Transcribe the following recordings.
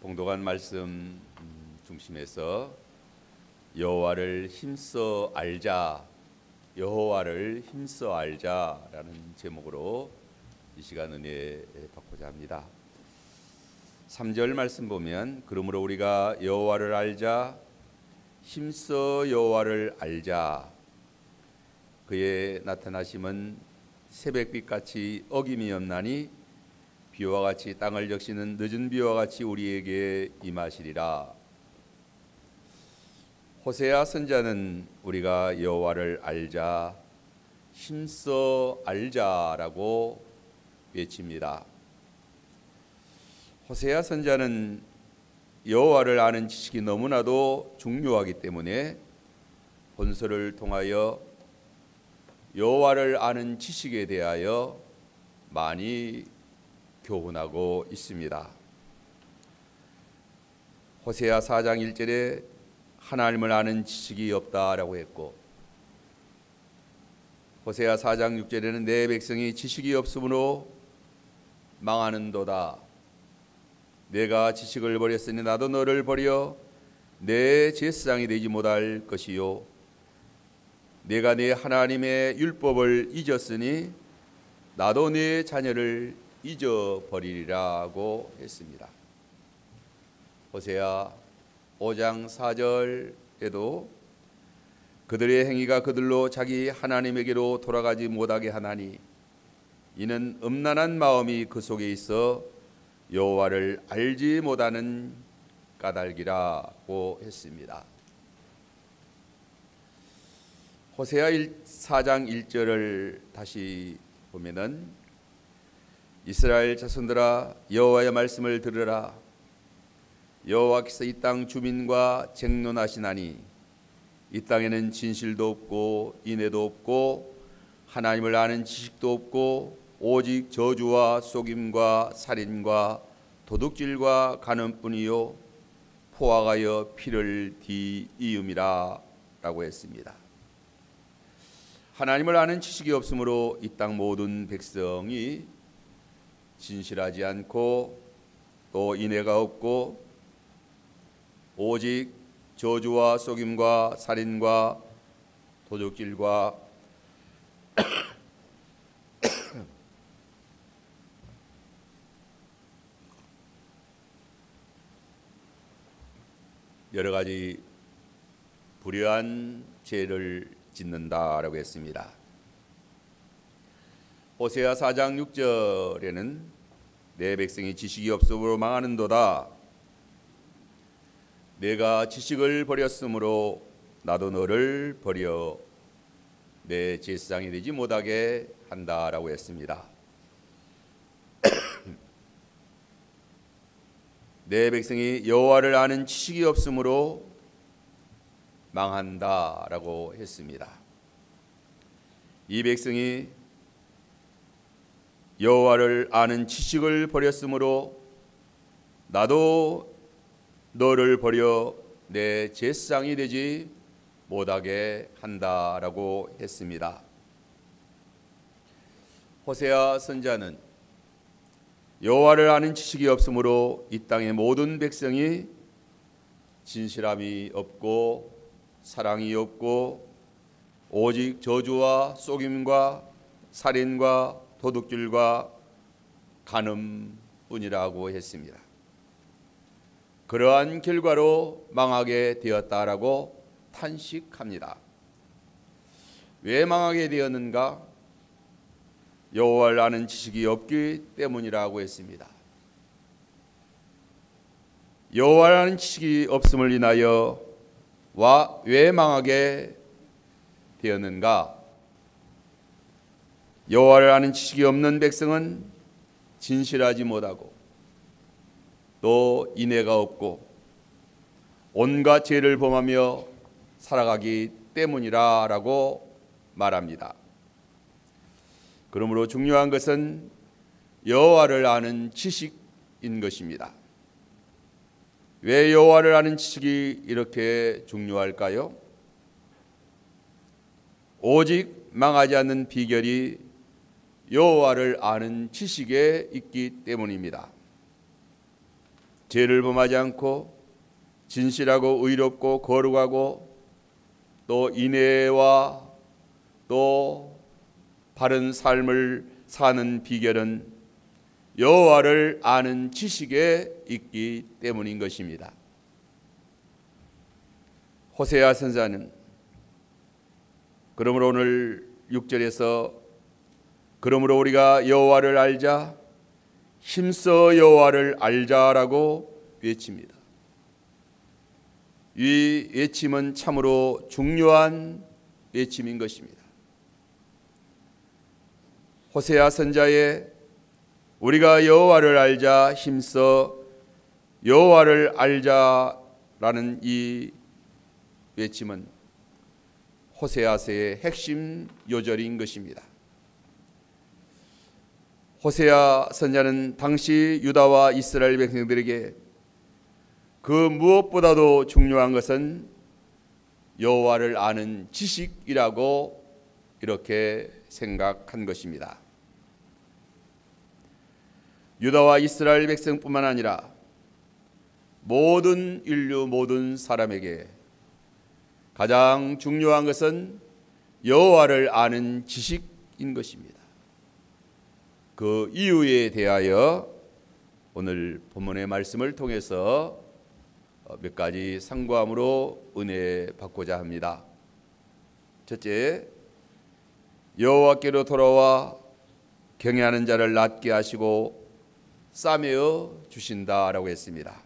봉독한 말씀 중심에서 여호와를 힘써 알자, 여호와를 힘써 알자라는 제목으로 이 시간 은혜 받고자 합니다. 3절 말씀 보면 그러므로 우리가 여호와를 알자, 힘써 여호와를 알자. 그의 나타나심은 새벽빛같이 어김이 없나니 비와 같이 땅을 적시는 늦은 비와 같이 우리에게 임하시리라. 호세아 선자는 우리가 여호와를 알자, 힘써 알자라고 외칩니다. 호세아 선자는 여호와를 아는 지식이 너무나도 중요하기 때문에 본서를 통하여 여호와를 아는 지식에 대하여 많이 교훈하고 있습니다. 호세아 4장 1절에 하나님을 아는 지식이 없다라고 했고, 호세아 4장 6절에는 내 백성이 지식이 없으므로 망하는도다. 내가 지식을 버렸으니 나도 너를 버려 내 제사장이 되지 못할 것이요, 내가 내 하나님의 율법을 잊었으니 나도 내 자녀를 잊어버리리라고 했습니다. 호세아 5장 4절에도 그들의 행위가 그들로 자기 하나님에게로 돌아가지 못하게 하나니 이는 음란한 마음이 그 속에 있어 여호와를 알지 못하는 까닭이라고 했습니다. 호세아 4장 1절을 다시 보면은 이스라엘 자손들아 여호와의 말씀을 들으라. 여호와께서 이 땅 주민과 쟁론하시나니 이 땅에는 진실도 없고 인애도 없고 하나님을 아는 지식도 없고 오직 저주와 속임과 살인과 도둑질과 간음뿐이요 포악하여 피를 뒤이음이라 라고 했습니다. 하나님을 아는 지식이 없으므로 이 땅 모든 백성이 진실하지 않고 또 인애가 없고 오직 저주와 속임과 살인과 도둑질과 여러 가지 불의한 죄를 짓는다라고 했습니다. 호세아 4장 6절에는 내 백성이 지식이 없으므로 망하는도다. 내가 지식을 버렸으므로 나도 너를 버려 내 제사장이 되지 못하게 한다라고 했습니다. 내 백성이 여호와를 아는 지식이 없으므로 망한다라고 했습니다. 이 백성이 여호와를 아는 지식을 버렸으므로 나도 너를 버려 내 제사장이 되지 못하게 한다라고 했습니다. 호세아 선자는 여호와를 아는 지식이 없으므로 이 땅의 모든 백성이 진실함이 없고 사랑이 없고 오직 저주와 속임과 살인과 도둑질과 간음뿐이라고 했습니다. 그러한 결과로 망하게 되었다라고 탄식합니다. 왜 망하게 되었는가? 여호와를 아는 지식이 없기 때문이라고 했습니다. 여호와를 아는 지식이 없음을 인하여 왜 망하게 되었는가? 여호와를 아는 지식이 없는 백성은 진실하지 못하고 또 인애가 없고 온갖 죄를 범하며 살아가기 때문이라고 말합니다. 그러므로 중요한 것은 여호와를 아는 지식인 것입니다. 왜 여호와를 아는 지식이 이렇게 중요할까요? 오직 망하지 않는 비결이 여호와를 아는 지식에 있기 때문입니다. 죄를 범하지 않고 진실하고 의롭고 거룩하고 또 인애와 또 바른 삶을 사는 비결은 여호와를 아는 지식에 있기 때문인 것입니다. 호세아 선지자는 그러므로 오늘 6절에서 그러므로 우리가 여호와를 알자, 힘써 여호와를 알자라고 외칩니다. 이 외침은 참으로 중요한 외침인 것입니다. 호세아 선지자의 우리가 여호와를 알자, 힘써 여호와를 알자라는 이 외침은 호세아서의 핵심 요절인 것입니다. 호세아 선지자는 당시 유다와 이스라엘 백성들에게 그 무엇보다도 중요한 것은 여호와를 아는 지식이라고 이렇게 생각한 것입니다. 유다와 이스라엘 백성뿐만 아니라 모든 인류 모든 사람에게 가장 중요한 것은 여호와를 아는 지식인 것입니다. 그 이유에 대하여 오늘 본문의 말씀을 통해서 몇 가지 상고함으로 은혜 받고자 합니다. 첫째, 여호와께로 돌아와 경외하는 자를 낫게 하시고 싸매어 주신다라고 했습니다.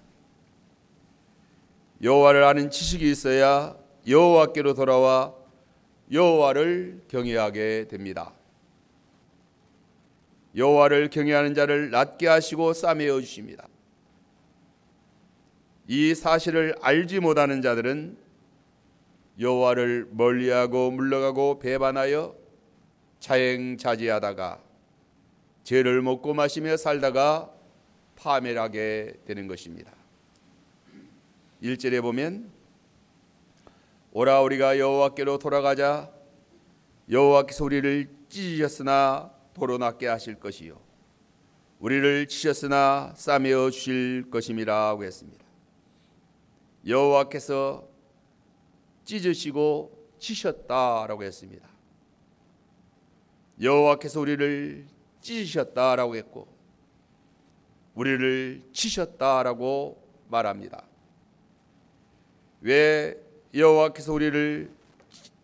여호와를 아는 지식이 있어야 여호와께로 돌아와 여호와를 경외하게 됩니다. 여호와를 경외하는 자를 낫게 하시고 싸매어 주십니다. 이 사실을 알지 못하는 자들은 여호와를 멀리하고 물러가고 배반하여 자행자지하다가 죄를 먹고 마시며 살다가 파멸하게 되는 것입니다. 1절에 보면 오라 우리가 여호와께로 돌아가자, 여호와께서 우리를 찢으셨으나 도로 낫게 하실 것이요 우리를 치셨으나 싸매어 주실 것임이라고 했습니다. 여호와께서 찢으시고 치셨다라고 했습니다. 여호와께서 우리를 찢으셨다라고 했고 우리를 치셨다라고 말합니다. 왜 여호와께서 우리를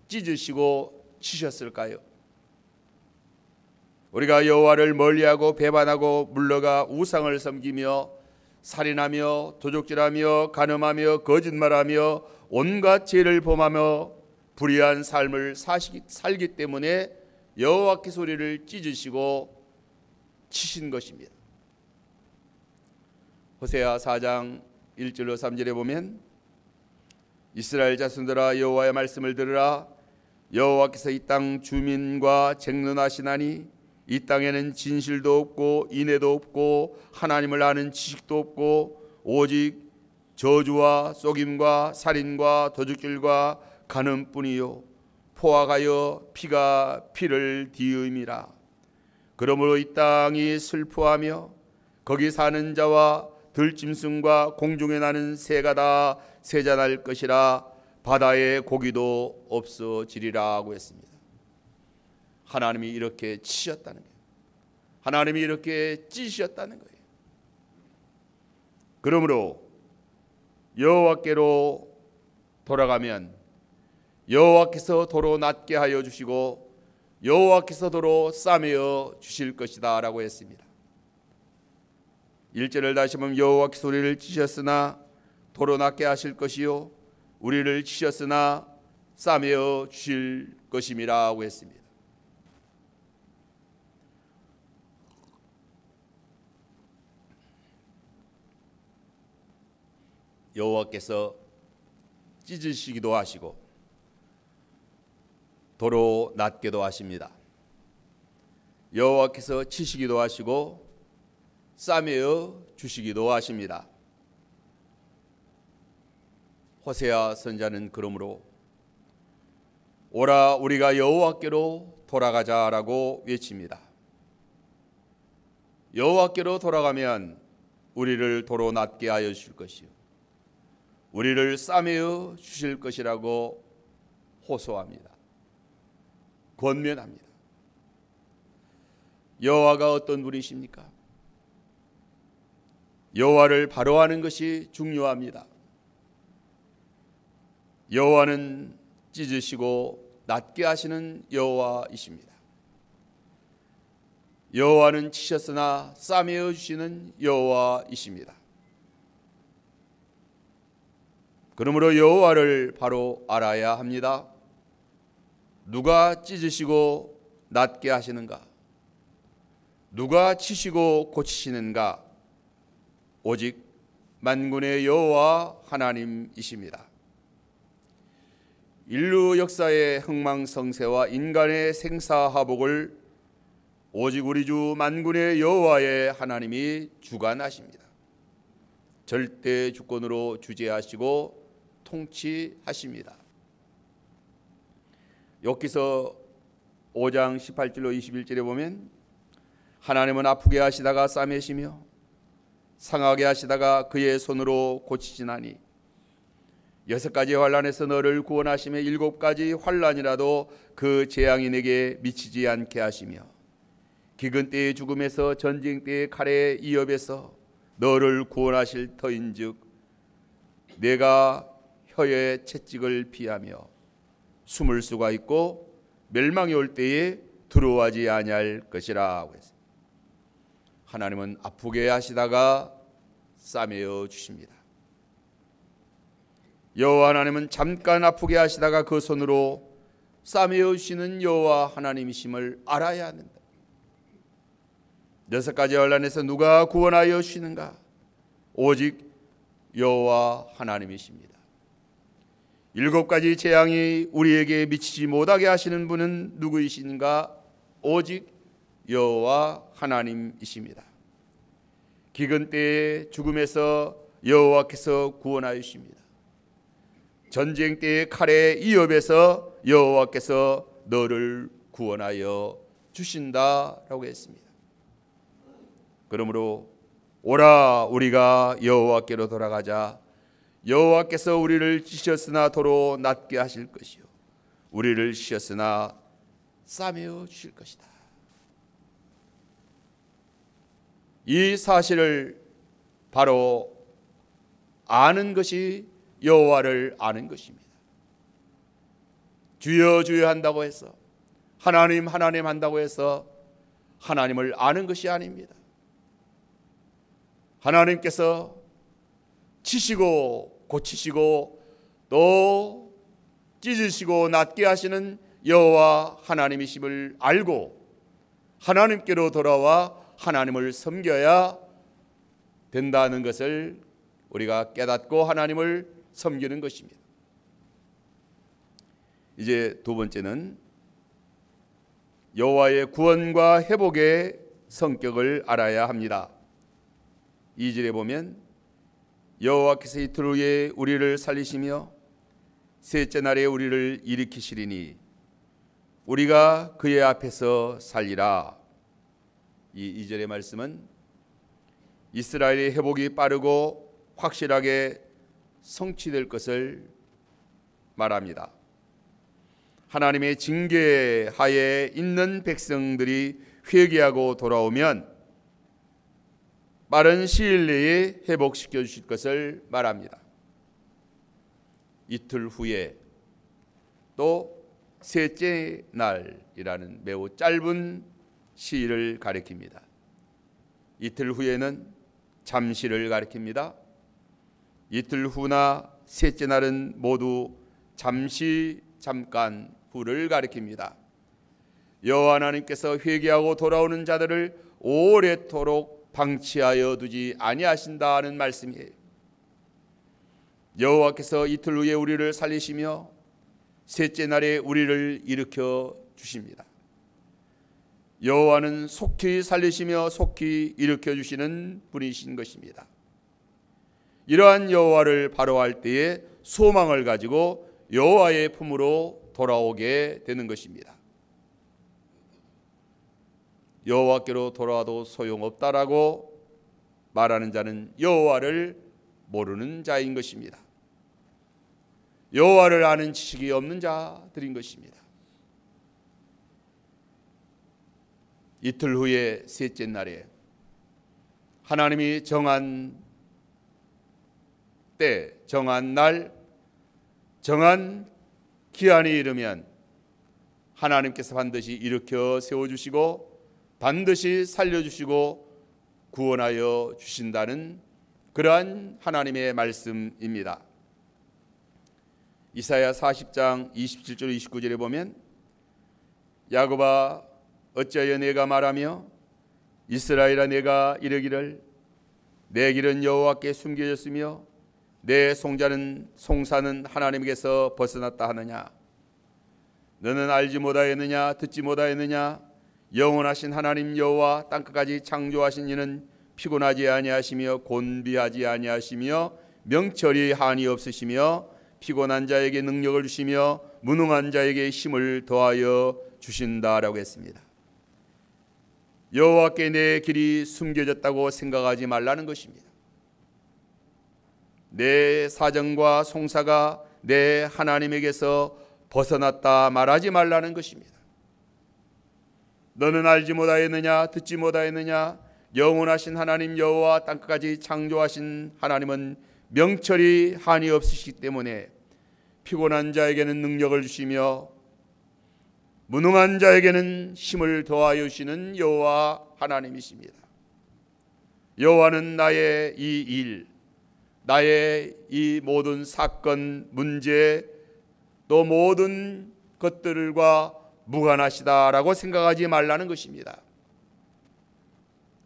찢으시고 치셨을까요? 우리가 여호와를 멀리하고 배반하고 물러가 우상을 섬기며 살인하며 도적질하며 간음하며 거짓말하며 온갖 죄를 범하며 불의한 삶을 살기 때문에 여호와께서 우리를 찢으시고 치신 것입니다. 호세아 4장 1절로 3절에 보면 이스라엘 자손들아 여호와의 말씀을 들으라. 여호와께서 이 땅 주민과 쟁론하시나니 이 땅에는 진실도 없고 인애도 없고 하나님을 아는 지식도 없고 오직 저주와 속임과 살인과 도둑질과 간음뿐이요 포악하여 피가 피를 뒤음이라. 그러므로 이 땅이 슬퍼하며 거기 사는 자와 들짐승과 공중에 나는 새가 다 세잔할 것이라. 바다의 고기도 없어지리라고 했습니다. 하나님이 이렇게 치셨다는 거예요. 하나님이 이렇게 찢으셨다는 거예요. 그러므로 여호와께로 돌아가면 여호와께서 도로 낫게 하여 주시고 여호와께서 도로 싸매어 주실 것이다 라고 했습니다. 1절을 다시 보면 여호와께서 우리를 찢으셨으나 도로 낫게 하실 것이요 우리를 치셨으나 싸매어 주실 것임이라고 했습니다. 여호와께서 찢으시기도 하시고 도로 낫게도 하십니다. 여호와께서 치시기도 하시고 싸매어 주시기도 하십니다. 호세아 선지자는 그러므로 오라 우리가 여호와께로 돌아가자라고 외칩니다. 여호와께로 돌아가면 우리를 도로 낫게 하여 주실 것이요 우리를 싸매어 주실 것이라고 호소합니다. 권면합니다. 여호와가 어떤 분이십니까? 여호와를 바로 아는 것이 중요합니다. 여호와는 찢으시고 낫게 하시는 여호와이십니다. 여호와는 치셨으나 싸매어 주시는 여호와이십니다. 그러므로 여호와를 바로 알아야 합니다. 누가 찢으시고 낫게 하시는가? 누가 치시고 고치시는가? 오직 만군의 여호와 하나님이십니다. 인류 역사의 흥망성쇠와 인간의 생사화복을 오직 우리 주 만군의 여호와의 하나님이 주관하십니다. 절대 주권으로 주재하시고 통치하십니다. 욥기서 5장 18절로 21절에 보면 하나님은 아프게 하시다가 싸매시며 상하게 하시다가 그의 손으로 고치시나니 6가지 환난에서 너를 구원하시며 7가지 환난이라도 그 재앙이 내게 미치지 않게 하시며 기근 때의 죽음에서 전쟁 때의 칼의 이업에서 너를 구원하실 터인즉 내가 혀의 채찍을 피하며 숨을 수가 있고 멸망이 올 때에 두려워하지 아니할 것이라 하고 했습니다. 하나님은 아프게 하시다가 싸매어 주십니다. 여호와 하나님은 잠깐 아프게 하시다가 그 손으로 싸매어 주시는 여호와 하나님이심을 알아야 합니다. 6가지 환난에서 누가 구원하여 주시는가? 오직 여호와 하나님이십니다. 7가지 재앙이 우리에게 미치지 못하게 하시는 분은 누구이신가? 오직 여호와 하나님이십니다. 기근 때의 죽음에서 여호와께서 구원하여 주십니다. 전쟁 때의 칼의 이업에서 여호와께서 너를 구원하여 주신다라고 했습니다. 그러므로 오라 우리가 여호와께로 돌아가자. 여호와께서 우리를 찢으셨으나 도로 낫게 하실 것이요 우리를 씌었으나 싸매어 주실 것이다. 이 사실을 바로 아는 것이 여호와를 아는 것입니다. 주여 주여 한다고 해서 하나님 하나님 한다고 해서 하나님을 아는 것이 아닙니다. 하나님께서 치시고 고치시고 또 찢으시고 낫게 하시는 여호와 하나님이심을 알고 하나님께로 돌아와 하나님을 섬겨야 된다는 것을 우리가 깨닫고 하나님을 섬기는 것입니다. 이제 두 번째는 여호와의 구원과 회복의 성격을 알아야 합니다. 2절에 보면 여호와께서 이틀 후에 우리를 살리시며 셋째 날에 우리를 일으키시리니 우리가 그의 앞에서 살리라. 이 2절의 말씀은 이스라엘의 회복이 빠르고 확실하게 성취될 것을 말합니다. 하나님의 징계하에 있는 백성들이 회개하고 돌아오면 빠른 시일 내에 회복시켜 주실 것을 말합니다. 이틀 후에 또 셋째 날이라는 매우 짧은 시일을 가리킵니다. 이틀 후에는 잠시를 가리킵니다. 이틀 후나 셋째 날은 모두 잠시 잠깐 후를 가리킵니다. 여호와 하나님께서 회개하고 돌아오는 자들을 오래도록 방치하여 두지 아니하신다는 말씀이에요. 여호와께서 이틀 후에 우리를 살리시며 셋째 날에 우리를 일으켜 주십니다. 여호와는 속히 살리시며 속히 일으켜 주시는 분이신 것입니다. 이러한 여호와를 바로할 때에 소망을 가지고 여호와의 품으로 돌아오게 되는 것입니다. 여호와께로 돌아와도 소용없다라고 말하는 자는 여호와를 모르는 자인 것입니다. 여호와를 아는 지식이 없는 자들인 것입니다. 이틀 후에 셋째 날에 하나님이 정한 때, 정한 날, 정한 기한이 이르면 하나님께서 반드시 일으켜 세워주시고 반드시 살려주시고 구원하여 주신다는 그러한 하나님의 말씀입니다. 이사야 40장 27절 29절에 보면 야곱아 어찌하여 내가 말하며 이스라엘아 내가 이르기를 내 길은 여호와께 숨겨졌으며 내 송사는 하나님께서 벗어났다 하느냐. 너는 알지 못하였느냐 듣지 못하였느냐. 영원하신 하나님 여호와 땅끝까지 창조하신 이는 피곤하지 아니하시며 곤비하지 아니하시며 명철이 한이 없으시며 피곤한 자에게 능력을 주시며 무능한 자에게 힘을 더하여 주신다라고 했습니다. 여호와께 내 길이 숨겨졌다고 생각하지 말라는 것입니다. 내 사정과 송사가 내 하나님에게서 벗어났다 말하지 말라는 것입니다. 너는 알지 못하였느냐 듣지 못하였느냐. 영원하신 하나님 여호와 땅끝까지 창조하신 하나님은 명철이 한이 없으시기 때문에 피곤한 자에게는 능력을 주시며 무능한 자에게는 힘을 더하여 주시는 여호와 하나님이십니다. 여호와는 나의 이 일, 나의 이 모든 사건, 문제, 또 모든 것들과 무관하시다라고 생각하지 말라는 것입니다.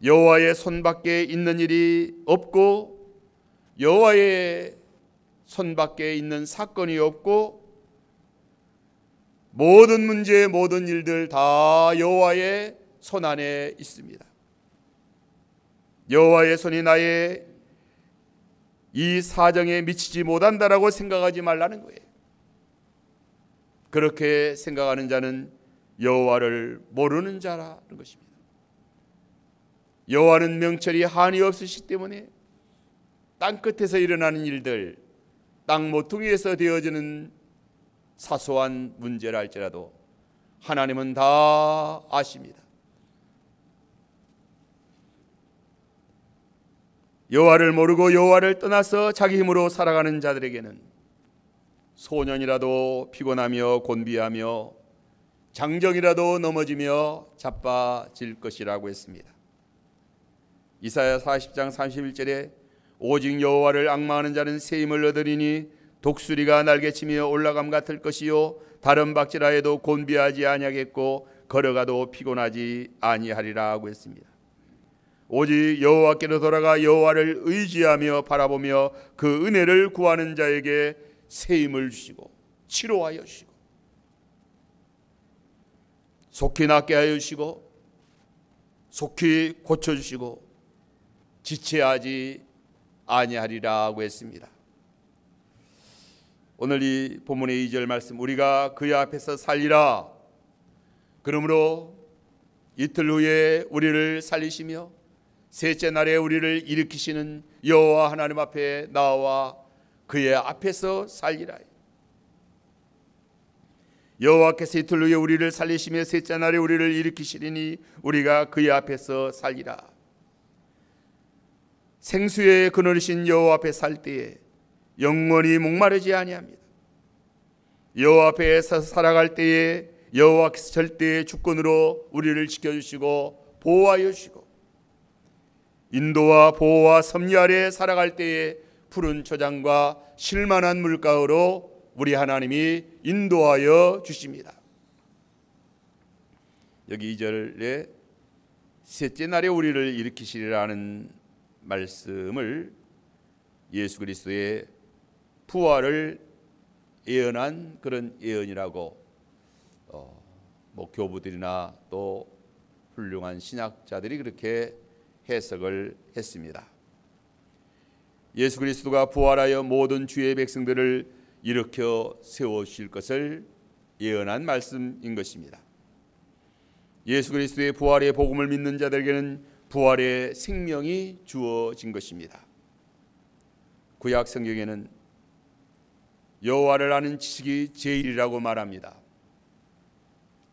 여호와의 손밖에 있는 일이 없고 여호와의 손밖에 있는 사건이 없고 모든 문제, 모든 일들 다 여호와의 손 안에 있습니다. 여호와의 손이 나의 이 사정에 미치지 못한다라고 생각하지 말라는 거예요. 그렇게 생각하는 자는 여호와를 모르는 자라는 것입니다. 여호와는 명철이 한이 없으시기 때문에 땅끝에서 일어나는 일들, 땅 모퉁이에서 되어지는 사소한 문제라 할지라도 하나님은 다 아십니다. 여호와를 모르고 여호와를 떠나서 자기 힘으로 살아가는 자들에게는 소년이라도 피곤하며 곤비하며 장정이라도 넘어지며 자빠질 것이라고 했습니다. 이사야 40장 31절에 오직 여호와를 앙망하는 자는 새 힘을 얻으리니 독수리가 날개치며 올라감 같을 것이요 다른 박질하여도 곤비하지 아니하겠고 걸어가도 피곤하지 아니하리라 하고 했습니다. 오직 여호와께로 돌아가 여호와를 의지하며 바라보며 그 은혜를 구하는 자에게 새 힘을 주시고 치료하여 주시고 속히 낫게 하여 주시고 속히 고쳐주시고 지체하지 아니하리라 하고 했습니다. 오늘 이 본문의 2절 말씀, 우리가 그의 앞에서 살리라. 그러므로 이틀 후에 우리를 살리시며 셋째 날에 우리를 일으키시는 여호와 하나님 앞에 나와 그의 앞에서 살리라. 여호와께서 이틀 후에 우리를 살리시며 셋째 날에 우리를 일으키시리니 우리가 그의 앞에서 살리라. 생수의 그늘이신 여호와 앞에 살 때에 영원히 목마르지 아니합니다. 여호와 앞에서 살아갈 때에 여호와께서 절대의 주권으로 우리를 지켜주시고 보호하여 주시고 인도와 보호와 섭리 아래 살아갈 때에 푸른 초장과 실만한 물가로 우리 하나님이 인도하여 주십니다. 여기 2절에 셋째 날에 우리를 일으키시리라는 말씀을 예수 그리스도의 부활을 예언한 그런 예언이라고 교부들이나 또 훌륭한 신학자들이 그렇게 해석을 했습니다. 예수 그리스도가 부활하여 모든 주의 백성들을 일으켜 세우실 것을 예언한 말씀인 것입니다. 예수 그리스도의 부활의 복음을 믿는 자들에게는 부활의 생명이 주어진 것입니다. 구약 성경에는 여호와를 아는 지식이 제일이라고 말합니다.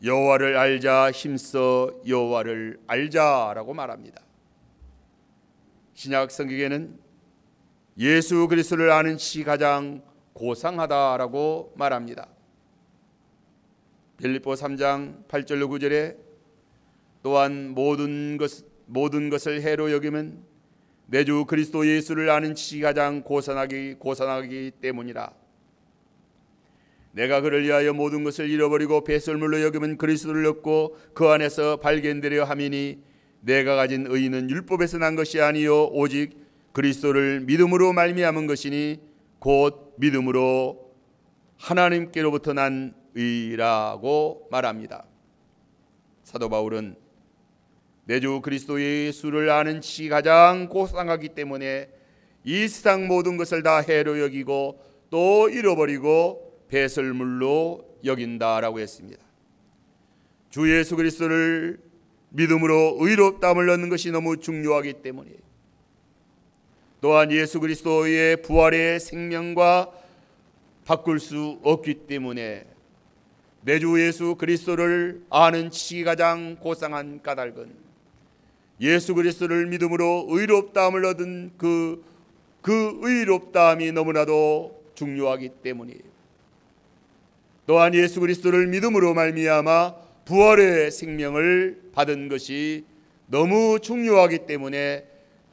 여호와를 알자, 힘써 여호와를 알자라고 말합니다. 신약 성경에는 예수 그리스도를 아는 지식이 가장 고상하다라고 말합니다. 빌립보 3장 8절로 9절에 또한 모든 것을 해로 여기면 내 주 그리스도 예수를 아는 지식이 가장 고상하기 때문이라. 내가 그를 위하여 모든 것을 잃어버리고 배설물로 여기면 그리스도를 얻고 그 안에서 발견되려 함이니 내가 가진 의는 율법에서 난 것이 아니요 오직 그리스도를 믿음으로 말미암은 것이니 곧 믿음으로 하나님께로부터 난 의라고 말합니다. 사도 바울은 내 주 그리스도 예수를 아는 지식이 가장 고상하기 때문에 이 세상 모든 것을 다 해로 여기고 또 잃어버리고 배설물로 여긴다라고 했습니다. 주 예수 그리스도를 믿음으로 의롭다함을 얻는 것이 너무 중요하기 때문이에요. 또한 예수 그리스도의 부활의 생명과 바꿀 수 없기 때문에 내 주 예수 그리스도를 아는 지식이 가장 고상한 까닭은 예수 그리스도를 믿음으로 의롭다함을 얻은 그 의롭다함이 너무나도 중요하기 때문이에요. 또한 예수 그리스도를 믿음으로 말미암아 부활의 생명을 받은 것이 너무 중요하기 때문에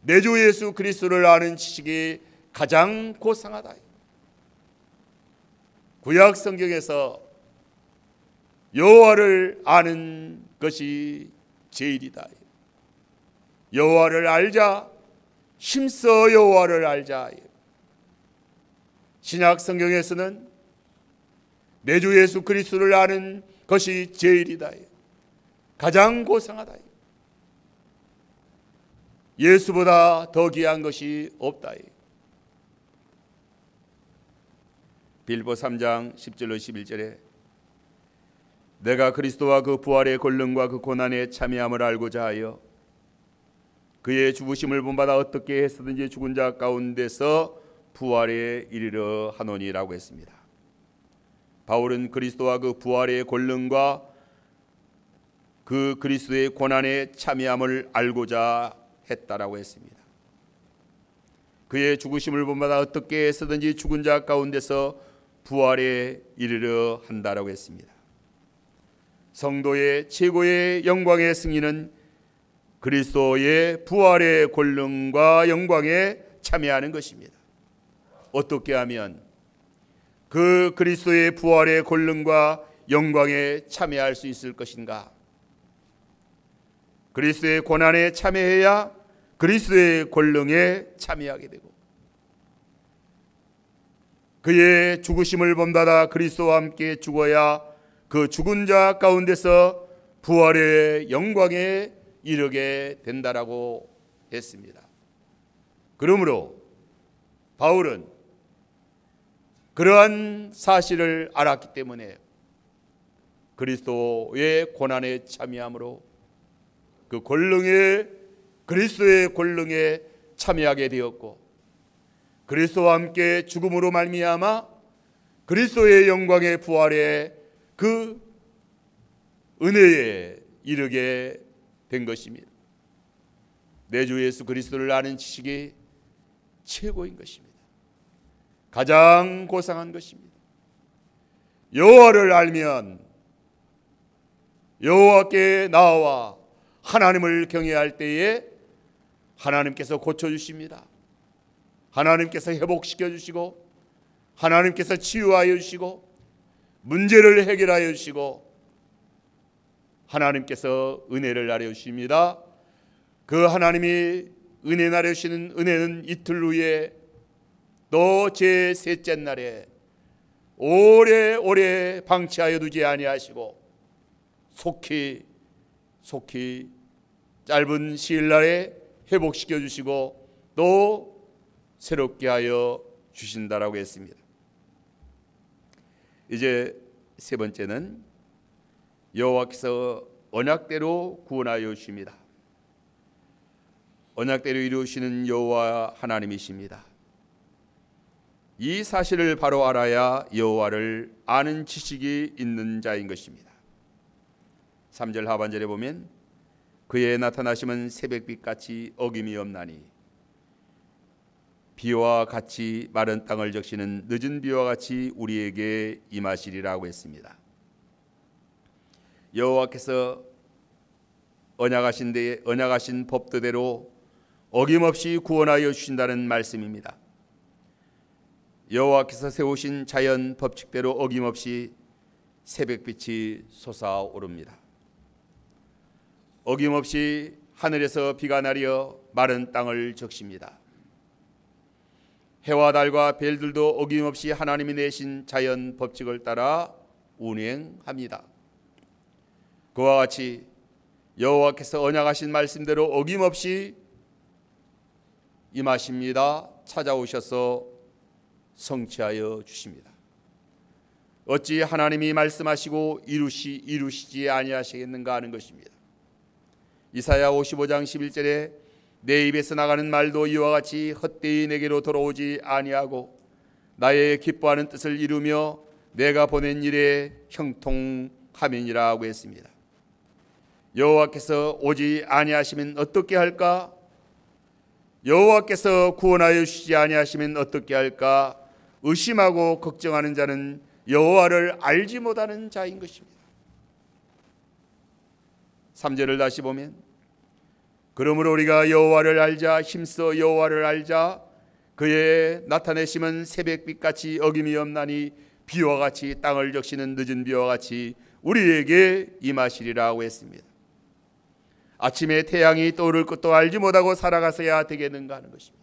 내 주 예수 그리스도를 아는 지식이 가장 고상하다. 구약 성경에서 여호와를 아는 것이 제일이다. 여호와를 알자, 힘써 여호와를 알자. 신약 성경에서는 내 주 예수 그리스도를 아는 것이 제일이다. 가장 고상하다. 예수보다 더 귀한 것이 없다. 빌립보 3장 10절로 11절에 내가 그리스도와 그 부활의 권능과 그 고난에 참여함을 알고자 하여 그의 죽으심을 본받아 어떻게 했었든지 죽은 자 가운데서 부활에 이르러 하노니라고 했습니다. 바울은 그리스도와 그 부활의 권능과 그 그리스도의 고난에 참여함을 알고자 했다라고 했습니다. 그의 죽으심을 본받아 어떻게 해서든지 죽은 자 가운데서 부활에 이르러 한다라고 했습니다. 성도의 최고의 영광의 승리는 그리스도의 부활의 권능과 영광에 참여하는 것입니다. 어떻게 하면 그 그리스도의 부활의 권능과 영광에 참여할 수 있을 것인가? 그리스도의 고난에 참여해야 그리스도의 권능에 참여하게 되고 그의 죽으심을 본받아 그리스도와 함께 죽어야 그 죽은 자 가운데서 부활의 영광에 이르게 된다라고 했습니다. 그러므로 바울은 그러한 사실을 알았기 때문에 그리스도의 고난에 참여함으로 그 권능에 그리스도의 권능에 참여하게 되었고 그리스도와 함께 죽음으로 말미암아 그리스도의 영광의 부활에 그 은혜에 이르게 된 것입니다. 내 주 예수 그리스도를 아는 지식이 최고인 것입니다. 가장 고상한 것입니다. 여호와를 알면 여호와께 나와 하나님을 경외할 때에 하나님께서 고쳐주십니다. 하나님께서 회복시켜 주시고 하나님께서 치유하여 주시고 문제를 해결하여 주시고 하나님께서 은혜를 나려 주십니다. 그 하나님이 은혜 나려 주시는 은혜는 이틀 후에 또 제3째 날에 오래오래 방치하여 두지 아니하시고 속히 짧은 시일날에 회복시켜 주시고 또 새롭게 하여 주신다라고 했습니다. 이제 세 번째는 여호와께서 언약대로 구원하여 주십니다. 언약대로 이루시는 여호와 하나님이십니다. 이 사실을 바로 알아야 여호와를 아는 지식이 있는 자인 것입니다. 3절 하반절에 보면 그의 나타나심은 새벽빛같이 어김이 없나니 비와 같이 마른 땅을 적시는 늦은 비와 같이 우리에게 임하시리라고 했습니다. 여호와께서 언약하신 법도대로 어김없이 구원하여 주신다는 말씀입니다. 여호와께서 세우신 자연 법칙대로 어김없이 새벽빛이 솟아오릅니다. 어김없이 하늘에서 비가 내려 마른 땅을 적십니다. 해와 달과 별들도 어김없이 하나님이 내신 자연 법칙을 따라 운행합니다. 그와 같이 여호와께서 언약하신 말씀대로 어김없이 임하십니다. 찾아오셔서 성취하여 주십니다. 어찌 하나님이 말씀하시고 이루시지 아니하시겠는가 하는 것입니다. 이사야 55장 11절에 내 입에서 나가는 말도 이와 같이 헛되이 내게로 돌아오지 아니하고 나의 기뻐하는 뜻을 이루며 내가 보낸 일에 형통함이니라고 했습니다. 여호와께서 오지 아니하시면 어떻게 할까? 여호와께서 구원하여 주시지 아니하시면 어떻게 할까? 의심하고 걱정하는 자는 여호와를 알지 못하는 자인 것입니다. 3절을 다시 보면 그러므로 우리가 여호와를 알자, 힘써 여호와를 알자. 그의 나타내심은 새벽빛같이 어김이 없나니 비와 같이 땅을 적시는 늦은 비와 같이 우리에게 임하시리라고 했습니다. 아침에 태양이 떠오를 것도 알지 못하고 살아가서야 되겠는가 하는 것입니다.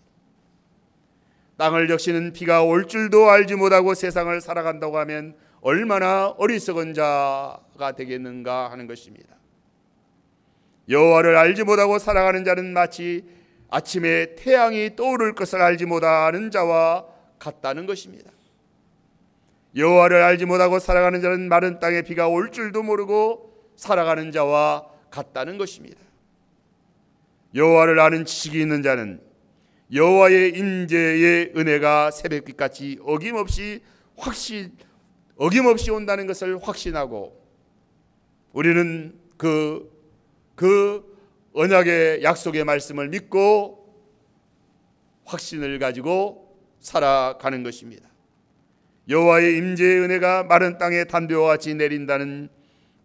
땅을 적시는 비가 올 줄도 알지 못하고 세상을 살아간다고 하면 얼마나 어리석은 자가 되겠는가 하는 것입니다. 여호와를 알지 못하고 살아가는 자는 마치 아침에 태양이 떠오를 것을 알지 못하는 자와 같다는 것입니다. 여호와를 알지 못하고 살아가는 자는 마른 땅에 비가 올 줄도 모르고 살아가는 자와 같다는 것입니다. 여호와를 아는 지식이 있는 자는 여호와의 임재의 은혜가 새벽빛같이 어김없이 온다는 것을 확신하고 우리는 그 언약의 약속의 말씀을 믿고 확신을 가지고 살아가는 것입니다. 여호와의 임재의 은혜가 마른 땅에 담배와 같이 내린다는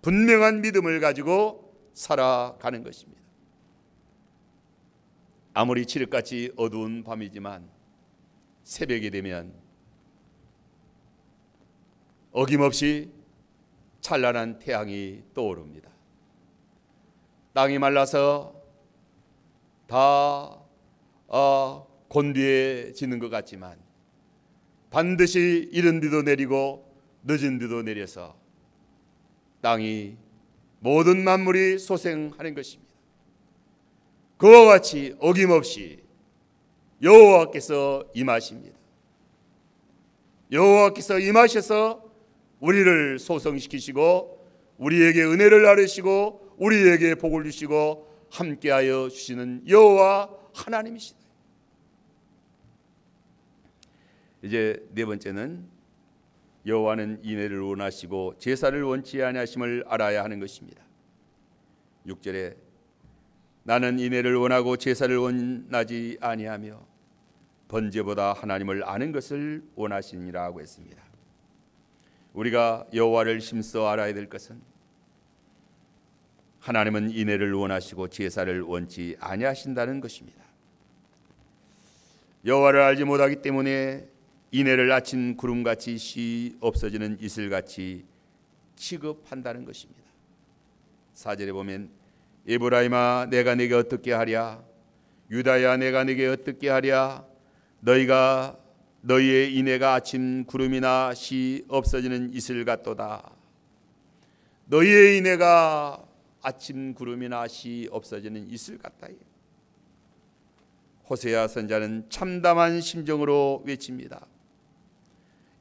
분명한 믿음을 가지고 살아가는 것입니다. 아무리 칠흑같이 어두운 밤이지만 새벽이 되면 어김없이 찬란한 태양이 떠오릅니다. 땅이 말라서 다 곤비해지는 것 같지만 반드시 이른 비도 내리고 늦은 비도 내려서 땅이 모든 만물이 소생하는 것입니다. 그와 같이 어김없이 여호와께서 임하십니다. 여호와께서 임하셔서 우리를 소성시키시고 우리에게 은혜를 나르시고 우리에게 복을 주시고 함께하여 주시는 여호와 하나님이시다. 이제 네 번째는 여호와는 인애를 원하시고 제사를 원치 아니하심을 알아야 하는 것입니다. 6절에 나는 인애를 원하고 제사를 원하지 아니하며 번제보다 하나님을 아는 것을 원하시니라고 했습니다. 우리가 여호와를 힘써 알아야 될 것은 하나님은 인애를 원하시고 제사를 원치 아니하신다는 것입니다. 여호와를 알지 못하기 때문에 인애를 아침 구름같이 시 없어지는 이슬같이 취급한다는 것입니다. 4절에 보면 에브라임아 내가 네게 어떻게 하랴 유다야 내가 네게 어떻게 하랴 너희의 인애가 아침 구름이나 시 없어지는 이슬 같도다. 너희의 인애가 아침 구름이나 시 없어지는 이슬 같다. 호세아 선자는 참담한 심정으로 외칩니다.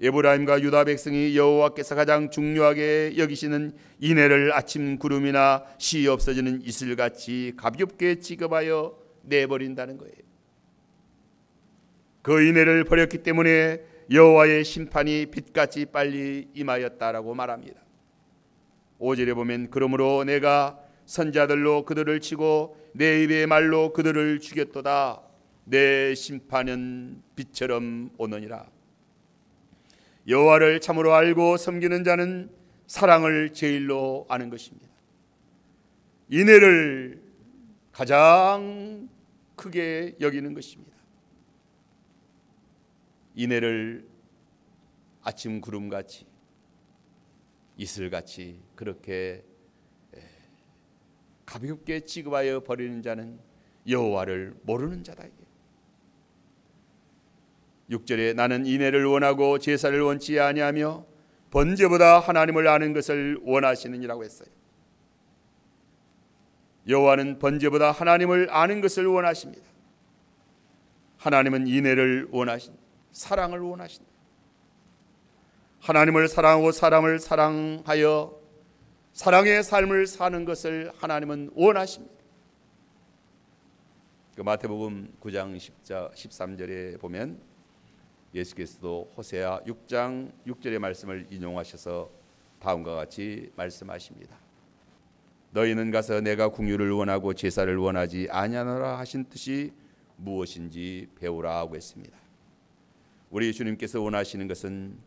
에브라임과 유다 백성이 여호와께서 가장 중요하게 여기시는 인애를 아침 구름이나 시 없어지는 이슬같이 가볍게 취급하여 내버린다는 거예요. 그 인애를 버렸기 때문에 여호와의 심판이 빛같이 빨리 임하였다라고 말합니다. 5절에 보면 그러므로 내가 선자들로 그들을 치고 내 입의 말로 그들을 죽였도다. 내 심판은 빛처럼 오느니라. 여호와를 참으로 알고 섬기는 자는 사랑을 제일로 아는 것입니다. 인애를 가장 크게 여기는 것입니다. 인애를 아침 구름같이 이슬같이 그렇게 가볍게 취급하여 버리는 자는 여호와를 모르는 자다. 6절에 나는 인애를 원하고 제사를 원치 아니하며 번제보다 하나님을 아는 것을 원하시느니라고 했어요. 여호와는 번제보다 하나님을 아는 것을 원하십니다. 하나님은 인애를 원하신다. 사랑을 원하신다. 하나님을 사랑하고 사람을 사랑하여 사랑의 삶을 사는 것을 하나님은 원하십니다. 그 마태복음 9장 13절에 보면 예수께서도 호세아 6장 6절의 말씀을 인용하셔서 다음과 같이 말씀하십니다. 너희는 가서 내가 궁유를 원하고 제사를 원하지 아니하노라 하신 뜻이 무엇인지 배우라 하고 했습니다. 우리 주님께서 원하시는 것은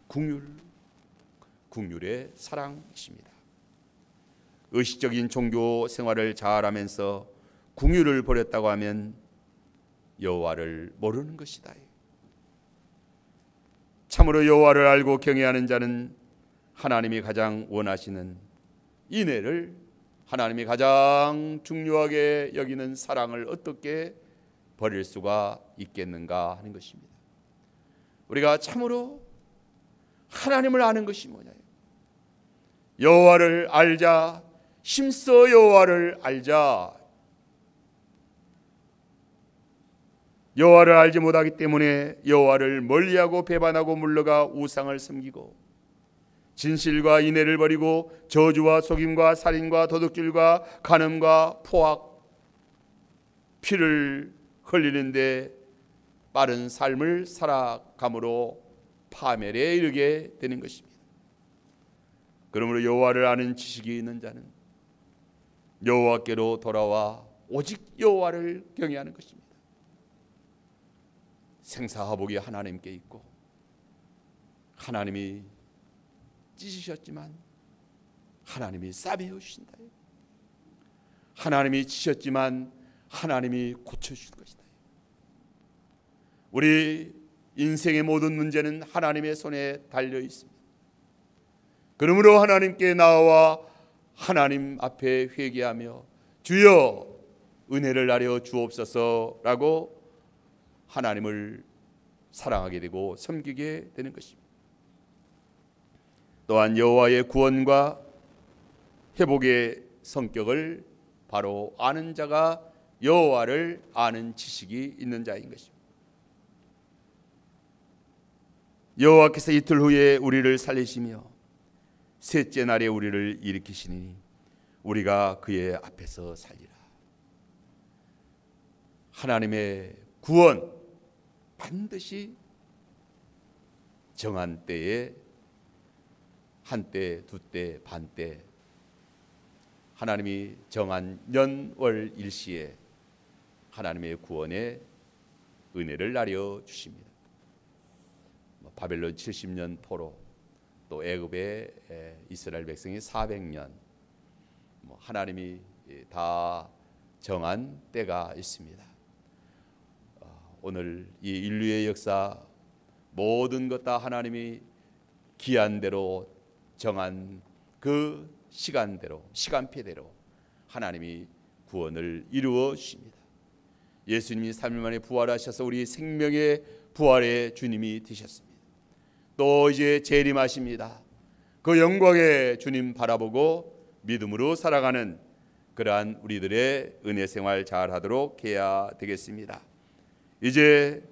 궁율의 사랑이십니다. 의식적인 종교 생활을 잘하면서 궁율을 버렸다고 하면 여호와를 모르는 것이다. 참으로 여호와를 알고 경외하는 자는 하나님이 가장 원하시는 인애를, 하나님이 가장 중요하게 여기는 사랑을 어떻게 버릴 수가 있겠는가 하는 것입니다. 우리가 참으로 하나님을 아는 것이 뭐냐? 여호와를 알자, 힘써 여호와를 알자. 여호와를 알지 못하기 때문에 여호와를 멀리하고 배반하고 물러가 우상을 섬기고 진실과 인애를 버리고 저주와 속임과 살인과 도둑질과 간음과 포악, 피를 흘리는데 빠른 삶을 살아감으로 파멸에 이르게 되는 것입니다. 그러므로 여호와를 아는 지식이 있는 자는 여호와께로 돌아와 오직 여호와를 경외하는 것입니다. 생사화복이 하나님께 있고 하나님이 찢으셨지만 하나님이 싸매어 주신다. 하나님이 치셨지만 하나님이 고쳐주실 것이다. 우리 인생의 모든 문제는 하나님의 손에 달려 있습니다. 그러므로 하나님께 나와 하나님 앞에 회개하며 주여 은혜를 나려 주옵소서라고 하나님을 사랑하게 되고 섬기게 되는 것입니다. 또한 여호와의 구원과 회복의 성격을 바로 아는 자가 여호와를 아는 지식이 있는 자인 것입니다. 여호와께서 이틀 후에 우리를 살리시며 셋째 날에 우리를 일으키시니 우리가 그의 앞에서 살리라. 하나님의 구원 반드시 정한 때에 한때, 두때, 반때 하나님이 정한 년, 월, 일시에 하나님의 구원의 은혜를 나려 주십니다. 바벨론 70년 포로, 또 애굽의 이스라엘 백성이 400년, 하나님이 다 정한 때가 있습니다. 오늘 이 인류의 역사 모든 것 다 하나님이 기한대로 정한 그 시간대로, 시간표대로 하나님이 구원을 이루어 주십니다. 예수님이 3일 만에 부활하셔서 우리 생명의 부활의 주님이 되셨습니다. 또 이제 재림하십니다. 그 영광의 주님 바라보고 믿음으로 살아가는 그러한 우리들의 은혜 생활 잘하도록 해야 되겠습니다. 이제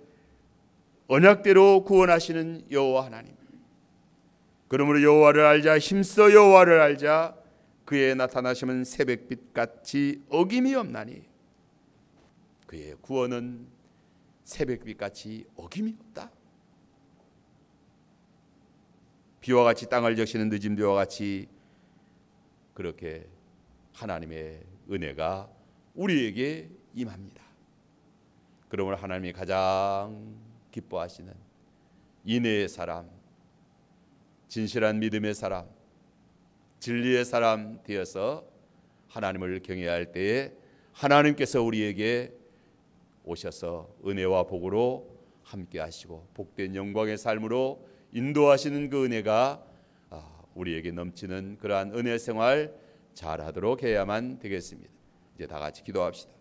언약대로 구원하시는 여호와 하나님, 그러므로 여호와를 알자, 힘써 여호와를 알자. 그의 나타나심은 새벽빛같이 어김이 없나니 그의 구원은 새벽빛같이 어김이 없다. 비와 같이 땅을 적시는 늦은 비와 같이 그렇게 하나님의 은혜가 우리에게 임합니다. 그러므로 하나님이 가장 기뻐하시는 인애의 사람, 진실한 믿음의 사람, 진리의 사람 되어서 하나님을 경외할 때에 하나님께서 우리에게 오셔서 은혜와 복으로 함께 하시고 복된 영광의 삶으로 인도하시는 그 은혜가 우리에게 넘치는 그러한 은혜 생활 잘하도록 해야만 되겠습니다. 이제 다 같이 기도합시다.